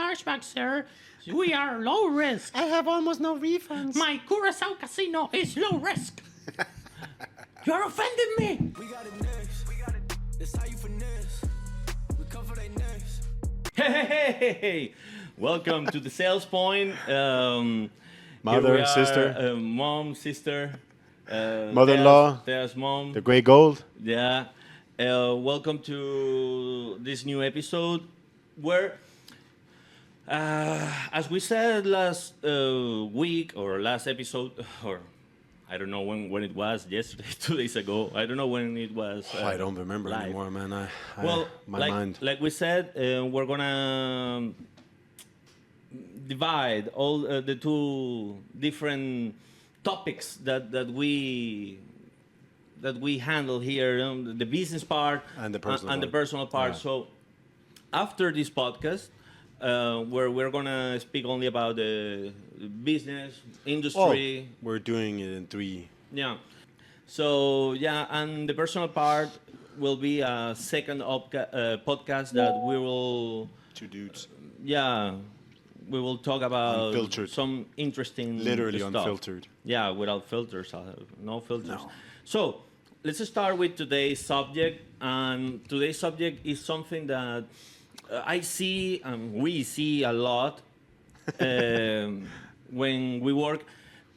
chargeback, sir. We are low risk. I have almost no refunds. My Curacao casino is low risk. You're offending me. We got it next. That's how you finesse. We come for they next. Hey! Welcome to the Sales Point. Mother, here we sister. Mom, sister. Mother-in-law. There's mom. The gray gold. Yeah. Welcome to this new episode where, as we said last week or last episode, or I don't know when it was, yesterday, 2 days ago. I don't know when it was. I don't remember live. anymore, man. My mind. Like we said, we're gonna divide all the two different topics that we handle here, the business part And the personal part. Yeah. So after this podcast, where we're gonna speak only about the business industry. We're doing it in 3. Yeah. So yeah, and the personal part will be a second podcast that we will. 2 dudes. Yeah, we will talk about Unfiltered. some interesting Literally stuff. unfiltered. Yeah, without filters, no filters. No. So let's start with today's subject, and today's subject is something that I see and we see a lot when we work.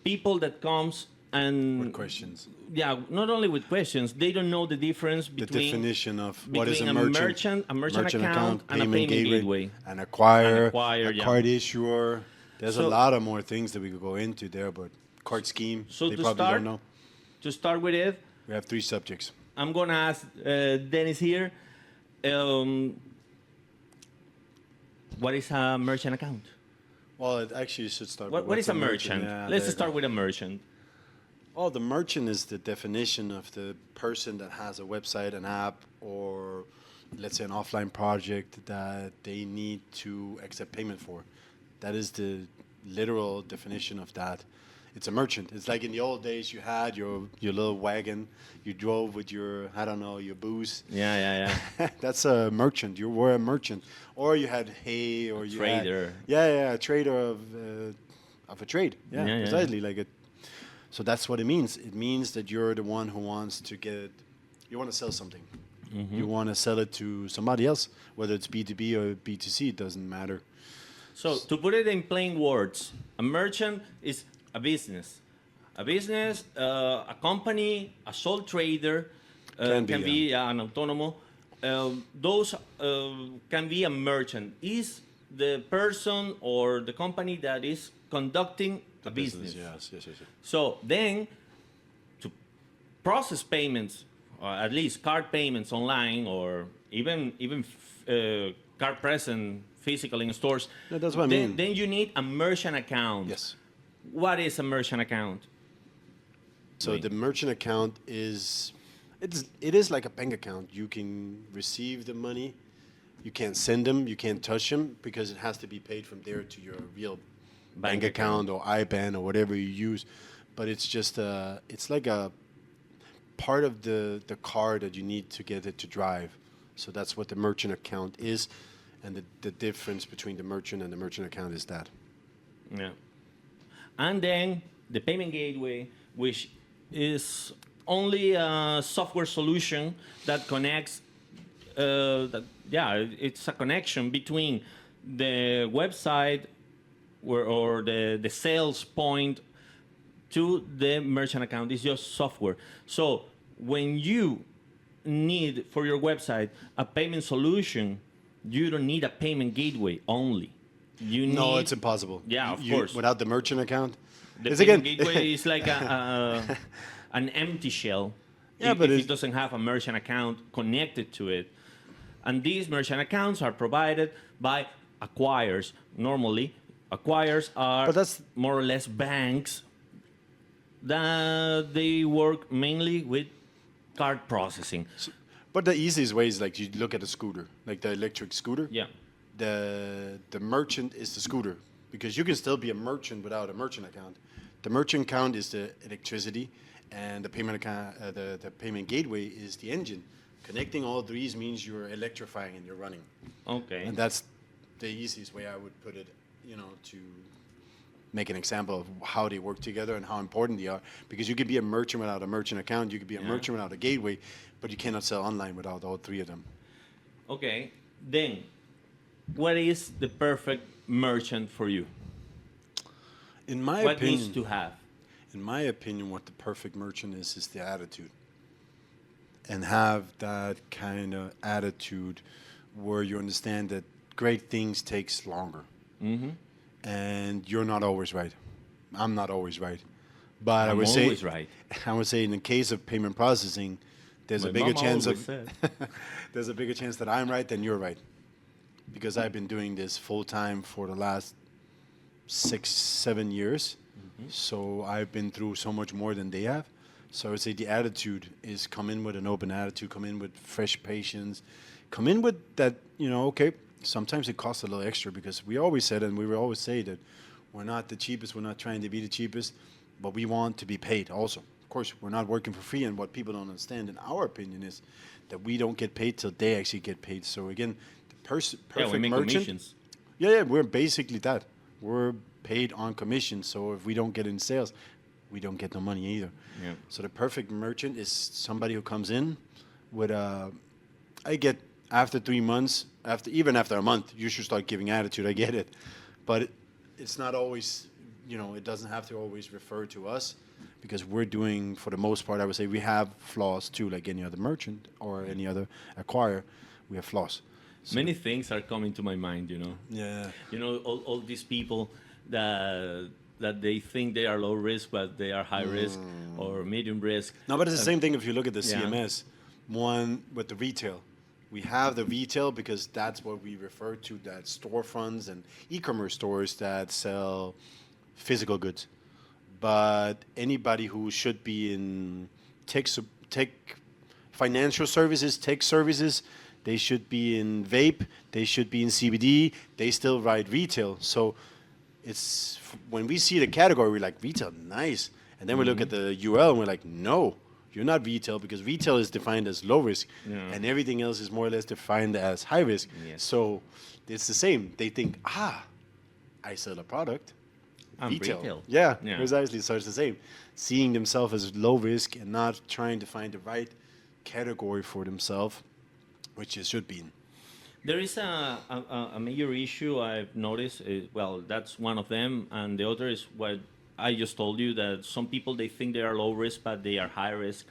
People that comes and With questions. yeah, not only with questions, they don't know the difference The between definition of what is between a a merchant account, and a payment gateway. An acquirer, An a card issuer. There's a So- lot of more things that we could go into there, but card scheme, So they to probably start- don't know. To start with it, We have 3 subjects. I'm gonna ask Dennis here. What is a merchant account? Well, it actually should start with What what's is a merchant? Yeah, Let's there you start go. with a merchant. Oh, the merchant is the definition of the person that has a website, an app, or let's say an offline project that they need to accept payment for. That is the literal definition of that. It's a merchant. It's like in the old days, you had your little wagon, you drove with your, I don't know, your booze. Yeah. That's a merchant. You were a merchant, or you had hay, or you trader. had, a trader of a trade. Yeah, Yeah. precisely like it. So that's what it means. It means that you're the one who wants to you want to sell something. Mm-hmm. You want to sell it to somebody else, whether it's B2B or B2C, it doesn't matter. So to put it in plain words, a merchant is a business. A business, a company, a sole trader, Can can be, be an autonomo. Those can be a merchant. Is the person or the company that is conducting a business. Yes. So then, to process payments, or at least card payments online, or even card present physically in stores. No, that's what I mean. Then you need a merchant account. Yes. What is a merchant account? So the merchant account it is like a bank account. You can receive the money, you can't send them, you can't touch them because it has to be paid from there to your real bank account or IBAN or whatever you use. But it's just it's like a part of the car that you need to get it to drive. So that's what the merchant account is, and the difference between the merchant and the merchant account is that. Yeah. And then the payment gateway, which is only a software solution that connects. It's a connection between the website or the sales point to the merchant account. It's just software. So when you need for your website a payment solution, you don't need a payment gateway only. You need, No, it's impossible. Yeah, of course. Without the merchant account. The It's payment again- gateway is like an empty shell. Yeah, if but it it's- doesn't have a merchant account connected to it. And these merchant accounts are provided by acquirers. Normally, acquirers are But that's- more or less banks that they work mainly with card processing. But the easiest way is like you look at a scooter, like the electric scooter. Yeah. The merchant is the scooter because you can still be a merchant without a merchant account. The merchant account is the electricity, and the payment account, the payment gateway is the engine. Connecting all these means you're electrifying and you're running, Okay. and that's the easiest way I would put it, to make an example of how they work together and how important they are. Because you could be a merchant without a merchant account, you could be a merchant without a gateway, but you cannot sell online without all three of them. Okay, then what is the perfect merchant for you? In my What opinion, needs to have? in my opinion, what the perfect merchant is the attitude. And have that kind of attitude where you understand that great things takes longer. Mm-hmm. And you're not always right. I'm not always right. But I I'm would say, always right. I would say in the case of payment processing, there's My a bigger mama chance always there's a bigger chance that I'm right than you're right. Because I've been doing this full time for the last 6-7 years. Mm-hmm. So I've been through so much more than they have. So I would say the attitude is come in with an open attitude, come in with fresh patience, come in with that, okay, sometimes it costs a little extra because we always said, and we will always say that we're not the cheapest, we're not trying to be the cheapest, but we want to be paid also. Of course, we're not working for free, and what people don't understand, in our opinion, is that we don't get paid till they actually get paid. So again, the perfect we make merchant. commissions. Yeah, we're basically that. We're paid on commission, so if we don't get in sales, we don't get no money either. Yeah. So the perfect merchant is somebody who comes in with I get after 3 months, even after a month, you should start giving attitude. I get it, but it's not always, it doesn't have to always refer to us, because we're doing, for the most part, I would say we have flaws too, like any other merchant or any other acquirer. We have flaws. So Many things are coming to my mind, yeah. all these people that they think they are low risk, but they are high risk or medium risk. No, but it's the same thing if you look at the Yeah. CMS one with the retail. We have the retail because that's what we refer to, that storefronts and e-commerce stores that sell physical goods. But anybody who should be in tech financial services, tech services, they should be in vape, they should be in CBD, they still write retail. So it's when we see the category, we're like, retail, nice. And then we look at the UL and we're like, no, you're not retail, because retail is defined as low risk, and everything else is more or less defined as high risk. Yes. So it's the same. They think, I sell a product. I'm retail. Yeah, Yeah. precisely. So it's the same. Seeing themselves as low risk and not trying to find the right category for themselves, which it should be in. There is a major issue I've noticed. Well, that's one of them, and the other is what I just told you, that some people, they think they are low risk, but they are high risk.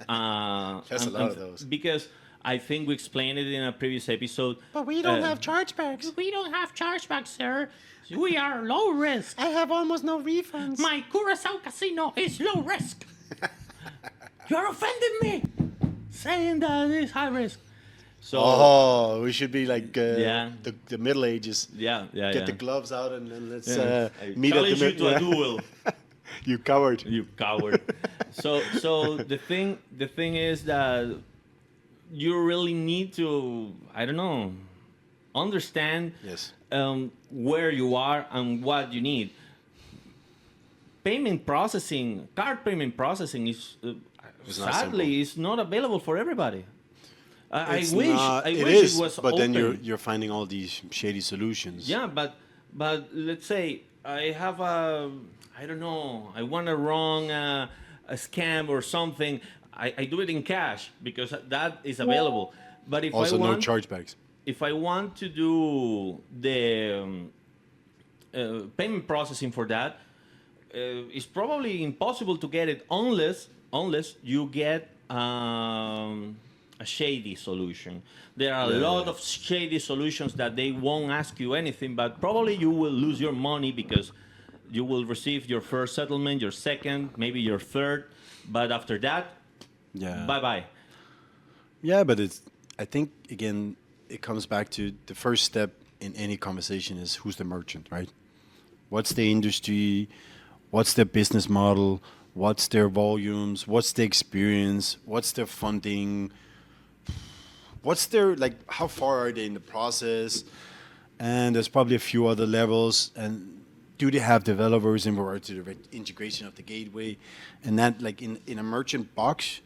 There's a lot of those. Because I think we explained it in a previous episode. But we don't have chargebacks. We don't have chargebacks, sir. We are low risk. I have almost no refunds. My Curacao casino is low risk. You're offending me, saying that it's high risk. So we should be like Yeah. the Middle Ages. yeah. Get the gloves out and let's I meet at the challenge you to a middle. duel. You coward. You coward. So the thing is that you really need to, I don't know, understand Yes. where you are and what you need. Payment processing, card payment processing is It's not sadly simple. is not available for everybody. I It's wish not- I it wish is, it was but open. then you're finding all these shady solutions. Yeah, but let's say I have I don't know, I want to run a scam or something. I do it in cash because that is available. But if Also, I want, no chargebacks. if I want to do the payment processing for that, it's probably impossible to get it unless you get a shady solution. There are a lot of shady solutions that they won't ask you anything, but probably you will lose your money because you will receive your first settlement, your second, maybe your third, but after that, Yeah. bye-bye. Yeah, but I think, again, it comes back to the first step in any conversation is who's the merchant, right? What's the industry? What's their business model? What's their volumes? What's the experience? What's their funding? What's their, like, how far are they in the process? And there's probably a few other levels. And do they have developers in regard to the integration of the gateway? And that, like, in a merchant box,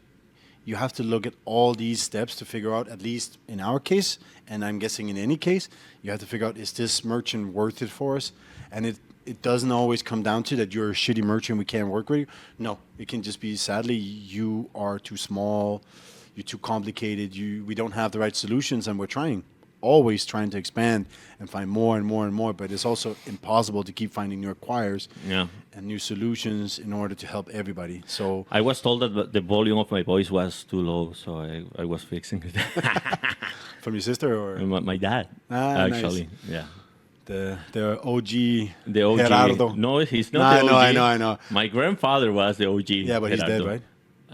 you have to look at all these steps to figure out, at least in our case, and I'm guessing in any case, you have to figure out, is this merchant worth it for us? And it doesn't always come down to that you're a shitty merchant, we can't work with you. No, it can just be, sadly, you are too small, you're too complicated, we don't have the right solutions, and we're always trying to expand and find more and more and more, but it's also impossible to keep finding new acquirers and new solutions in order to help everybody. So I was told that the volume of my voice was too low, so I was fixing it. from your sister or My dad, actually. Nice. Yeah. The OG, The OG. Gerardo. No, he's not the OG. I know. My grandfather was the OG. Yeah, but he's dead, right?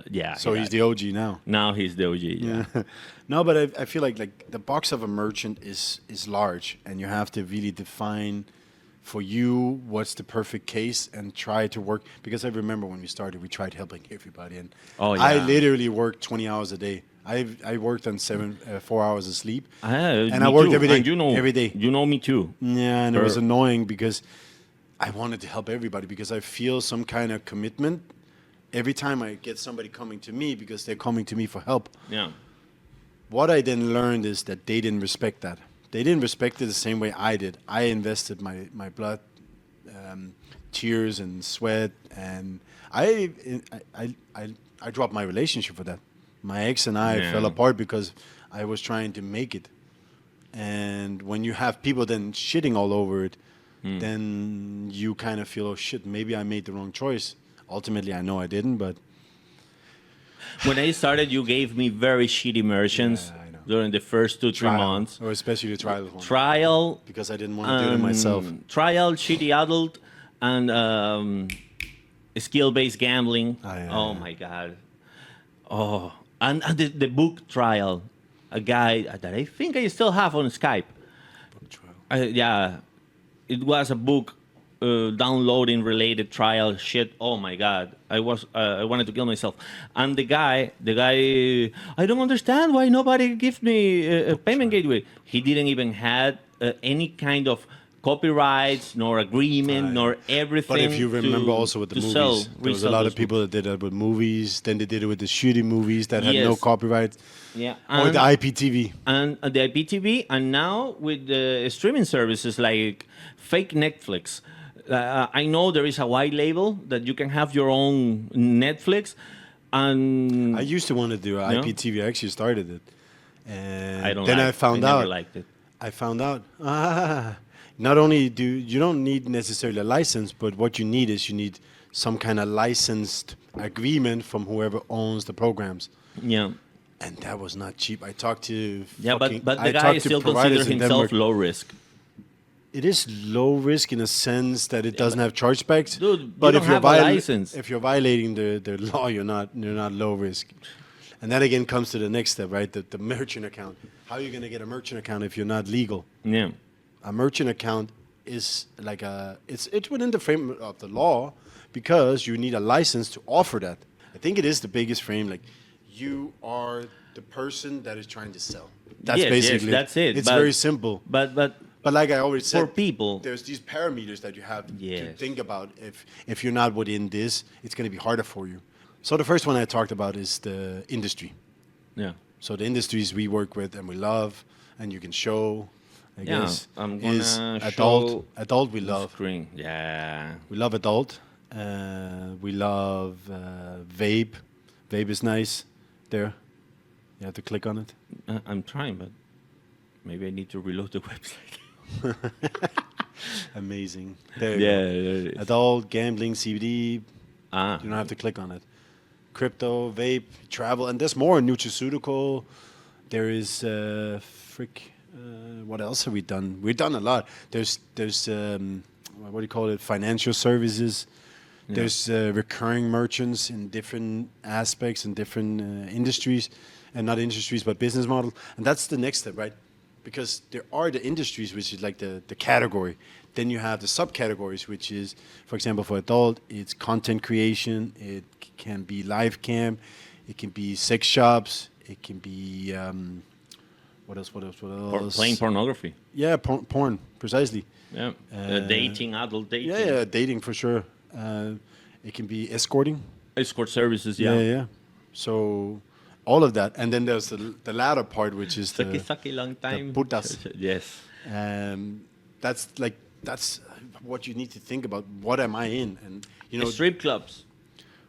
Yeah. So he's the OG now. Now he's the OG. Yeah. No, but I feel like the box of a merchant is large, and you have to really define for you what's the perfect case and try to work. Because I remember when we started, we tried helping everybody, and I literally worked 20 hours a day. I worked on 4 hours of sleep, and I worked every day. And every day. You know me too. Yeah, and it was annoying because I wanted to help everybody because I feel some kind of commitment every time I get somebody coming to me because they're coming to me for help. Yeah. What I then learned is that they didn't respect that. They didn't respect it the same way I did. I invested my blood, tears and sweat, and I dropped my relationship for that. My ex and I fell apart because I was trying to make it. And when you have people then shitting all over it, then you kind of feel, oh shit, maybe I made the wrong choice. Ultimately, I know I didn't, but when I started, you gave me very shitty merchants during the first 2-3 months. Or especially the trial one. Trial. Because I didn't want to do it myself. Trial, shitty adult, and skill-based gambling. Oh my God. Oh, and the book trial. A guy that I think I still have on Skype. Book trial. Yeah, it was a book. Downloading related trial shit. Oh my God, I wanted to kill myself. And the guy, I don't understand why nobody gives me a payment gateway. He didn't even had any kind of copyrights, nor agreement, nor everything. But if you remember also with the movies, there was a lot of people that did that with movies. Then they did it with the shitty movies that had no copyright. Yeah, or the IPTV. And the IPTV, and now with the streaming services like fake Netflix. I know there is a white label that you can have your own Netflix, and I used to want to do IPTV. I actually started it, and I found out. Never liked it. I found out. Not only you don't need necessarily a license, but what you need is some kind of licensed agreement from whoever owns the programs. Yeah. And that was not cheap. I talked to but the guy still considers himself low risk. It is low risk in a sense that it doesn't have chargebacks. Dude, but if you're violating the law, you're not low risk. And that again comes to the next step, right? The merchant account. How are you going to get a merchant account if you're not legal? Yeah. A merchant account is like it's within the frame of the law because you need a license to offer that. I think it is the biggest frame. Like you are the person that is trying to sell. That's basically that's it. It's very simple. But like I already said, for people, there's these parameters that you have to think about. If you're not within this, it's going to be harder for you. So the first one I talked about is the industry. Yeah. So the industries we work with and we love, and you can show, I guess, I'm gonna is show adult we love. Screen. Yeah. We love adult. We love vape. Vape is nice. There. You have to click on it. I'm trying, but maybe I need to reload the website. Amazing. There there you it go. is. Adult, gambling, CBD. You don't have to click on it. Crypto, vape, travel, and there's more. Nutraceutical. There is what else have we done? We've done a lot. There's what do you call it? Financial services. Yeah. There's recurring merchants in different aspects and different industries, and not industries but business model. And that's the next step, right? Because there are the industries, which is like the category. Then you have the subcategories, which is, for example, for adult, it's content creation. It can be live cam. It can be sex shops. It can be, what else? Plain pornography. Yeah, porn, precisely. Yeah, dating, adult dating. Yeah, dating for sure. It can be escorting. Escort services, yeah. Yeah. So, all of that, and then there's the latter part, which is the Sucky, long time. putas. Yes. That's what you need to think about. What am I in? And you know, Strip clubs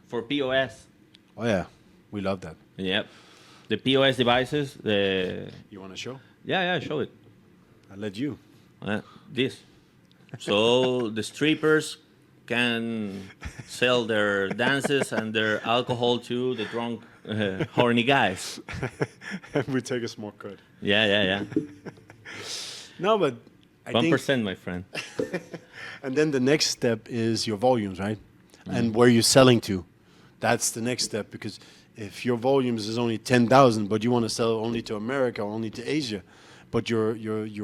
for POS. oh yeah, we love that. Yep. The POS devices. You want to show? Yeah, show it. I'll let you. This. So the strippers can sell their dances and their alcohol to the drunk, horny guys. We take a small cut. Yeah. No, but I 1%, think, my friend. and then the next step is your volumes, right? And where you're selling to. That's the next step, because if your volumes is only 10,000, but you want to sell only to America or only to Asia, but you're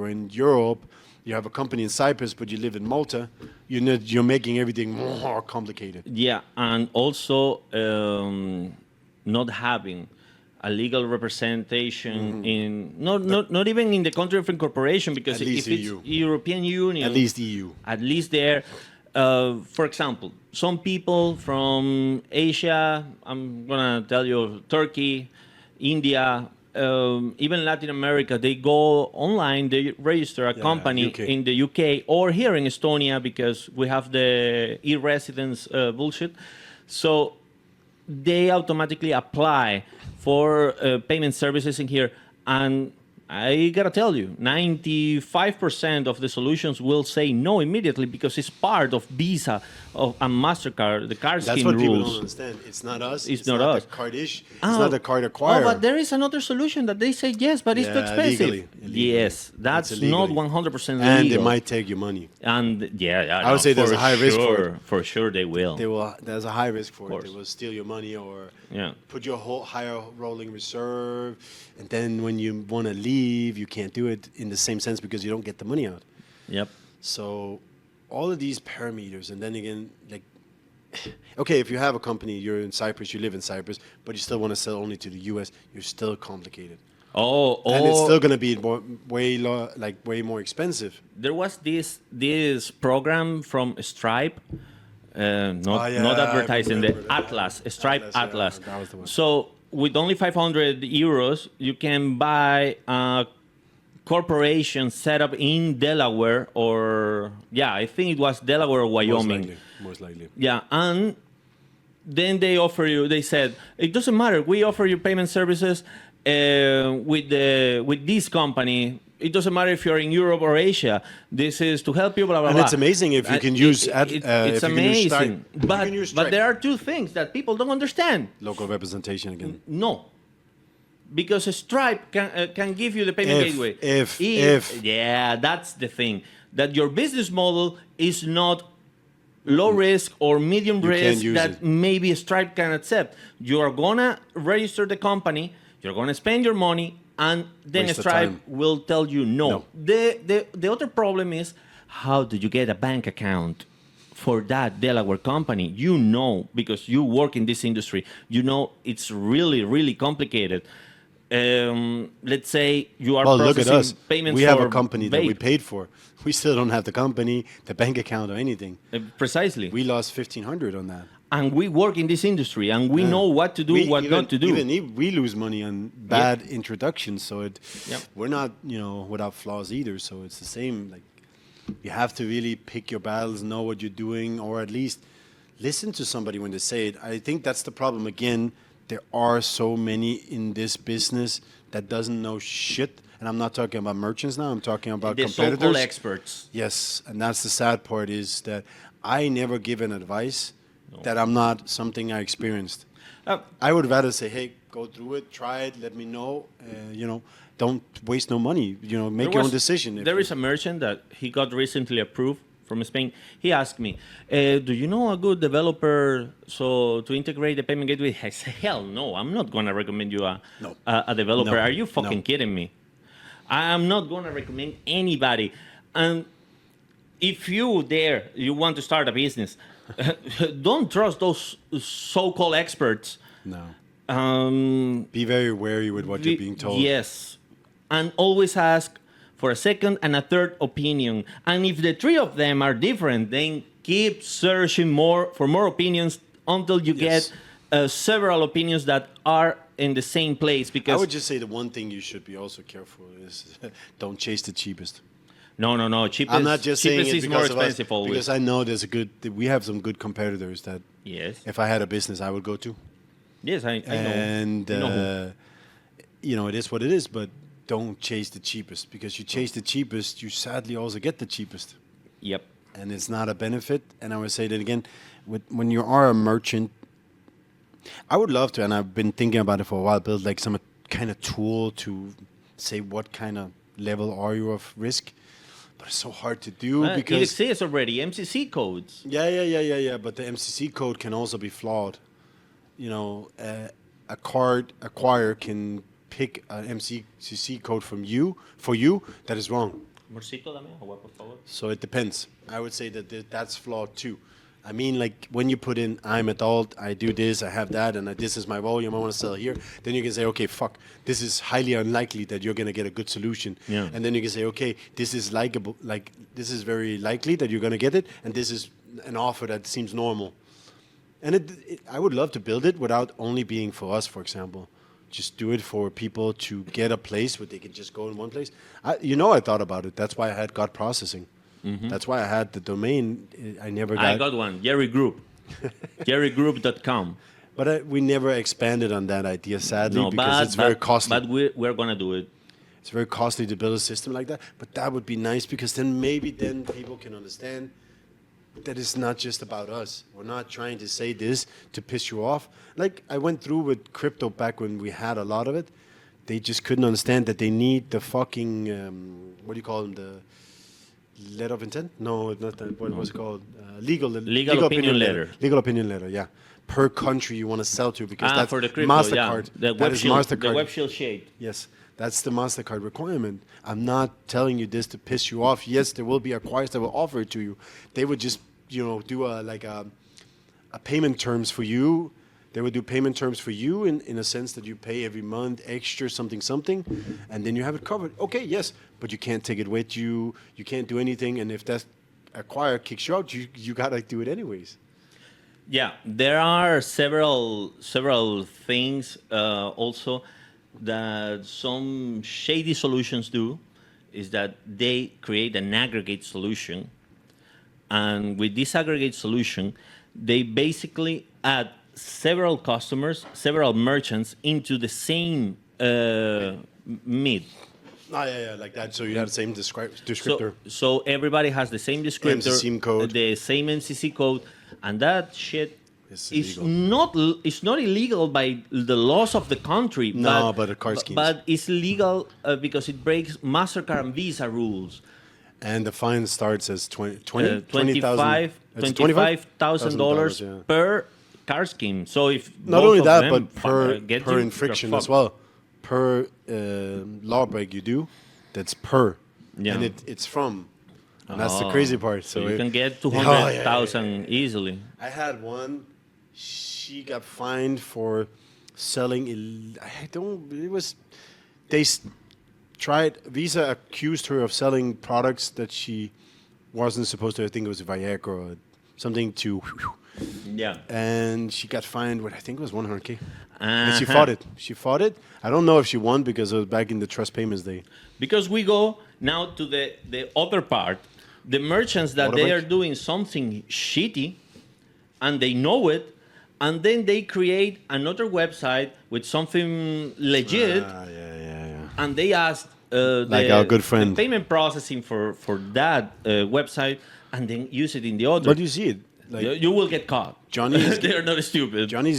in Europe, you have a company in Cyprus, but you live in Malta, you're making everything more complicated. Yeah, and also not having a legal representation in not even in the country of incorporation, because At least if EU. it's European Union, At least EU. at least there. For example, some people from Asia, I'm gonna tell you, Turkey, India, even Latin America, they go online, they register a company UK. in the UK or here in Estonia, because we have the e-residence bullshit. So they automatically apply for payment services in here. And I gotta tell you, 95% of the solutions will say no immediately, because it's part of Visa and MasterCard, the card That's scheme what people rules. don't understand. It's not us. It's not us. The card issue. It's not the card acquirer. Oh, but there is another solution that they say yes, but it's too Yeah, expensive. illegally. Yes, that's not illegally. 100% legal. And they might take your money. And yeah, I would say there's for a high risk for sure, it. For sure, they will. There's a high risk for it. course. They will steal your money or Yeah. put your whole higher rolling reserve, and then when you want to leave, you can't do it in the same sense because you don't get the money out. Yep. So all of these parameters, and then again, like, okay, if you have a company, you're in Cyprus, you live in Cyprus, but you still want to sell only to the U.S., you're still complicated. And And it's still going to be way more expensive. there was this program from Stripe, not yeah, not I advertising, the remember that. Atlas, Stripe Atlas, yeah, Atlas. that was the one. So with only 500 euros, you can buy a corporation set up in Delaware, or I think it was Delaware or Wyoming. Most likely. Yeah, and then they said, it doesn't matter, we offer you payment services with this company. It doesn't matter if you're in Europe or Asia. This is to help you, blah, blah, And blah. it's amazing if you can use it's amazing. But there are are two things that people don't understand. local representation again. No. Because Stripe can give you the payment gateway. If. Yeah, that's the thing. That your business model is not low risk or medium You can't risk use that it. maybe Stripe can accept. You are going to register the company, you're going to spend your money, and then Waste of Stripe time. will tell you no. No. The other problem is, how do you get a bank account for that Delaware company? You know, because you work in this industry, you know it's really, really complicated. Let's say you are Well, look processing at us. payments We have for a company that we vape. paid for. We still don't have the company, the bank account, or anything. Precisely. We lost 1,500 on that. And we work in this industry, and we know what to do, what not to do. Even we lose money on bad introductions, so Yep. we're not without flaws either. So it's the same. Like, you have to really pick your battles, know what you're doing, or at least listen to somebody when they say it. I think that's the problem. Again, there are so many in this business that doesn't know shit. And I'm not talking about merchants now. I'm talking about The competitors. so-called experts. Yes, and that's the sad part, is that I never give an advice that I'm not something I experienced. I would rather say, hey, go through it, try it, let me know. Don't waste no money. Make your own decision. There is a merchant that he got recently approved from Spain. He asked me, do you know a good developer to integrate the payment gateway? I said, hell no, I'm not going to recommend you a developer. No. Are you fucking No. kidding me? I'm not going to recommend anybody. And if you want to start a business, don't trust those so-called experts. No. Be very wary with what you're being told. Yes. And always ask for a second and a third opinion. And if the three of them are different, then keep searching for more opinions until you Yes. get several opinions that are in the same place I because would just say the one thing you should be also careful is don't chase the cheapest. no, cheapest. I'm not just saying cheapest it is more because of us, expensive always. because I know we have some good competitors that Yes, if I had a business I would go to. yes, I know. And I know who. it is what it is, but don't chase the cheapest, because you chase the cheapest, you sadly also get the cheapest, Yep. and it's not a benefit. And I would say that again, when you are a merchant, I would love to, and I've been thinking about it for a while, build like some kind of tool to say what kind of level are you of risk, but it's so hard to do It because exists already. MCC codes. yeah. But the MCC code can also be flawed. You know, a card acquirer can pick an MCC code for you that is wrong. Morcito, dame agua, por favor. So it depends. I would say that that's flawed too. I mean, like when you put in, I'm adult, I do this, I have that, and this is my volume, I want to sell here. Then you can say, okay, fuck, this is highly unlikely that you're going to get a good solution. Yeah. And then you can say, okay, this is likable, like this is very likely that you're going to get it, and this is an offer that seems normal. And I would love to build it without only being for us, for example. Just do it for people to get a place where they can just go in one place. I thought about it. That's why I had God processing. Mm-hmm. That's why I had the domain. I never got. I got one. Jerry Group. JerryGroup.com. But we never expanded on that idea, sadly, because it's very costly. But we're gonna do it. It's very costly to build a system like that. But that would be nice, because then people can understand that it's not just about us. We're not trying to say this to piss you off. Like I went through with crypto back when we had a lot of it. They just couldn't understand that they need the fucking what do you call them, the letter of intent? No, not that. What was it called? Legal opinion letter. Legal opinion letter. Yeah, per country you want to sell to, because that's for the crypto, Mastercard. Yeah. That is Mastercard. The web shield shade. Yes, that's the Mastercard requirement. I'm not telling you this to piss you off. Yes, there will be acquirers that will offer it to you. They would just do a payment terms for you. They would do payment terms for you in a sense that you pay every month extra something, and then you have it covered. Okay, yes, but you can't take it with you. You can't do anything, and if that acquirer kicks you out, you gotta do it anyways. Yeah, there are several things also that some shady solutions do, is that they create an aggregate solution, and with this aggregate solution, they basically add several customers, several merchants into the same mid. Oh, yeah, like that. So you have the same descriptor. So everybody has the same descriptor, MCC code. the same MCC code, and that shit It's is illegal. it's not illegal by the laws of the country. No, but the card schemes. But it's legal because it breaks Mastercard and Visa rules. And the fine starts as $25,000 yeah. per card scheme. So if Not both only of that, them but per you're infraction as fucked. well. Per law break you do, that's per. Yeah. And it's from. And that's the crazy part. So you can get Oh, 200,000 easily. I had one. She got fined for selling. Tried. Visa accused her of selling products that she wasn't supposed to. I think it was Viagra or something to. Yeah. And she got fined with, I think it was 100K. And Uh-huh. she fought it. I don't know if she won, because it was back in the trust payments day. Because we go now to the other part, the merchants that they Waterbank? are doing something shitty, and they know it, and then they create another website with something legit, Yeah. and they ask Like our good friend. the payment processing for that website, and then use it in the other. But you see it. Like You will get caught. Johnny is They're not stupid. Johnny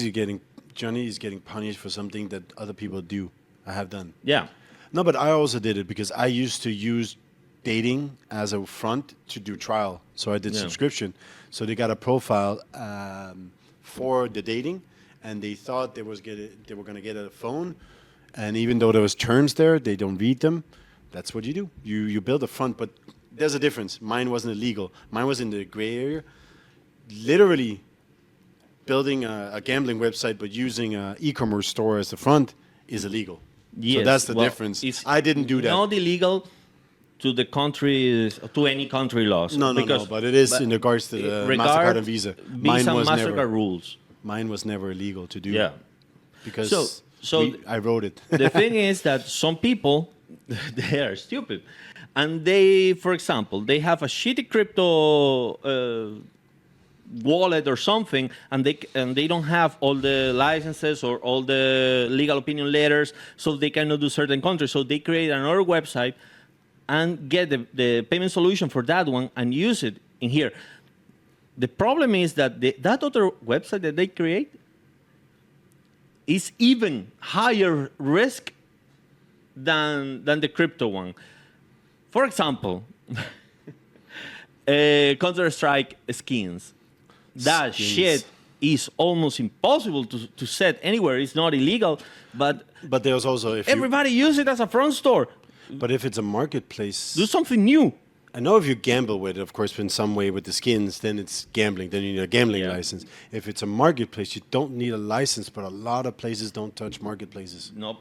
is getting punished for something that other people do. I have done. Yeah. No, but I also did it because I used to use dating as a front to do trial. So I did Yeah. subscription. So they got a profile for the dating, and they thought they were going to get a phone. And even though there was terms there, they don't read them. That's what you do. You build a front, but there's a difference. Mine wasn't illegal. Mine was in the gray area. Literally building a gambling website but using an e-commerce store as the front is illegal. Yes. So that's the Well, difference. it's I didn't do that. Not illegal to the countries, to any country laws. No, but it is in regards to the MasterCard and Visa. Visa and was MasterCard never. rules. Mine was never illegal to do. Yeah. Because So I wrote it. the thing is that some people, they are stupid. And they, for example, they have a shitty crypto wallet or something, and they don't have all the licenses or all the legal opinion letters, so they cannot do certain countries. So they create another website and get the payment solution for that one and use it in here. The problem is that that other website that they create is even higher risk than the crypto one. For example, Counter-Strike skins. That shit is almost impossible to set anywhere. It's not illegal, but there's also everybody use it as a front store. But if it's a marketplace, Do something new. I know if you gamble with it, of course, in some way with the skins, then it's gambling. Then you need a gambling license. If it's a marketplace, you don't need a license, but a lot of places don't touch marketplaces. Nope.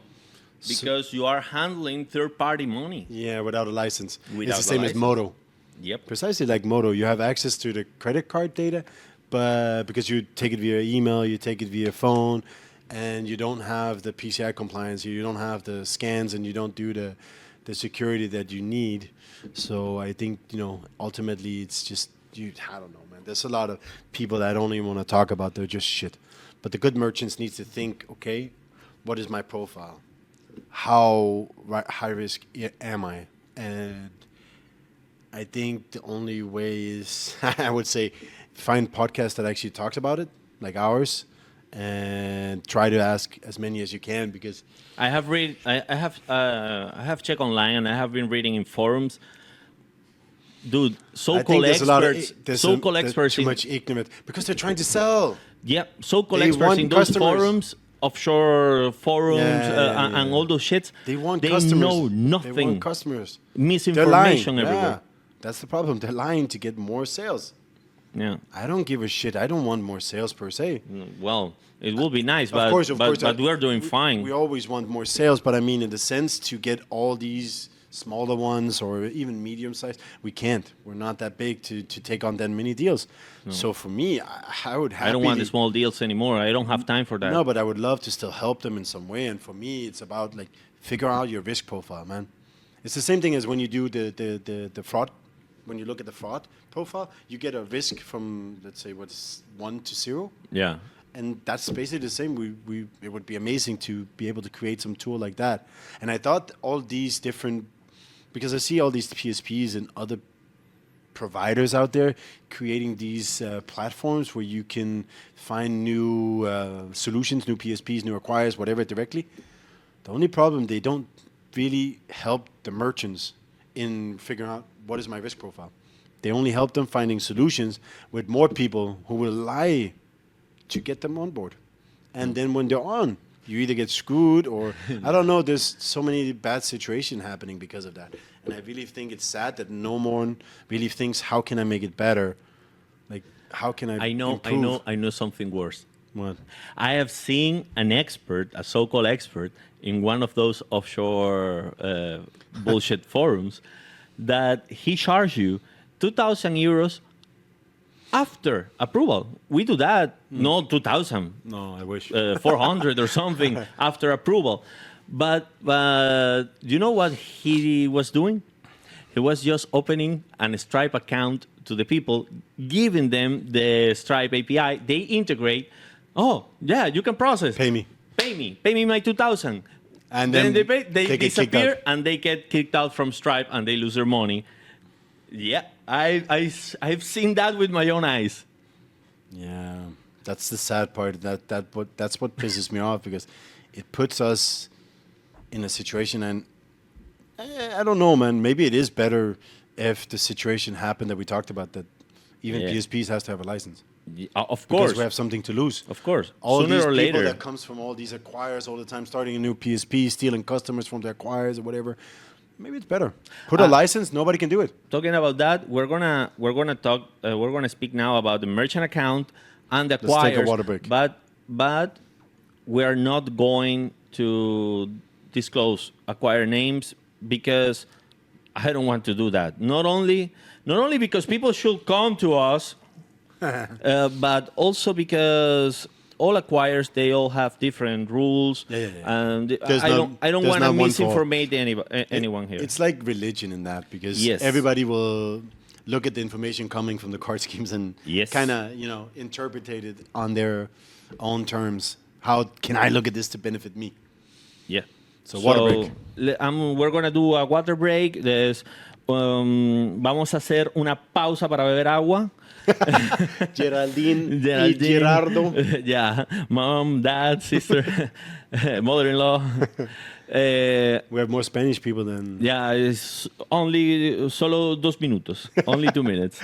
Because you are handling third-party money. Yeah, without a license. Without it's the a same as Moto. Yep. Precisely like Moto. You have access to the credit card data, but because you take it via email, you take it via phone, and you don't have the PCI compliance, you don't have the scans, and you don't do the security that you need. So I think, ultimately it's just, I don't know, man. There's a lot of people that I don't even want to talk about. They're just shit. But the good merchants need to think, okay, what is my profile? How high risk am I? And I think the only way is, I would say, find podcasts that actually talks about it, like ours, and try to ask as many as you can, because I have checked online and I have been reading in forums. Dude, so-called experts, there's too much ignorant because they're trying to sell. Yeah, so-called They experts want in those customers. forums, offshore forums, Yeah. and all those shits. They want they customers. know They nothing. want customers. Misinformation They're lying. everywhere. Yeah. That's the problem. They're lying to get more sales. Yeah. I don't give a shit. I don't want more sales per se. Well, it will be nice, Of course, but we're doing fine. We always want more sales, but I mean, in the sense to get all these smaller ones or even medium size, we can't. We're not that big to take on that many deals. So for me, I would happily... I don't want the small deals anymore. I don't have time for that. No, but I would love to still help them in some way. And for me, it's about like figure out your risk profile, man. It's the same thing as when you do the fraud. When you look at the fraud profile, you get a risk from, let's say, what's 1 to 0. Yeah. And that's basically the same. It would be amazing to be able to create some tool like that. And I thought all these different, because I see all these PSPs and other providers out there creating these platforms where you can find new solutions, new PSPs, new acquirers, whatever directly. The only problem, they don't really help the merchants in figuring out what is my risk profile. They only help them finding solutions with more people who will lie to get them on board. And then when they're on, you either get screwed or, I don't know, there's so many bad situations happening because of that. And I really think it's sad that no one really thinks, how can I make it better? Like, how can I improve? I know something worse. What? I have seen an expert, a so-called expert, in one of those offshore bullshit forums that he charged you 2,000 euros after approval. We do that, no 2,000. No, I wish. 400 or something after approval. But you know what he was doing? He was just opening a Stripe account to the people, giving them the Stripe API. They integrate. Oh, yeah, you can process. Pay me. Pay me my 2,000. And Then then they get kicked disappear out. and they get kicked out from Stripe and they lose their money. Yeah, I've seen that with my own eyes. Yeah, that's the sad part. That's what pisses me off, because it puts us in a situation, and I don't know, man. Maybe it is better if the situation happened that we talked about, that even Yeah. PSPs has to have a license. Of Because course. we have something to lose. Of course. All Sooner these or people later. that comes from all these acquirers all the time, starting a new PSP, stealing customers from the acquirers or whatever. Maybe it's better. Put a license. Nobody can do it. Talking about that, we're gonna speak now about the merchant account and the acquirers. Let's take a water break. But we are not going to disclose acquire names because I don't want to do that. Not only because people should come to us, but also because all acquires, they all have different rules. Yeah. And There's I not- don't there's want to not one for all. misinformate anyone here. It's like religion in that, because Yes. everybody will look at the information coming from the card schemes and Yes. kind of, interpret it on their own terms. How can I look at this to benefit me? Yeah. So water break. We're going to do a water break. Vamos a hacer una pausa para beber agua. Geraldine y Gerardo. Yeah. Mom, dad, sister, mother-in-law. We have more Spanish people than... Yeah, it's solo 2 minutos. Only 2 minutes.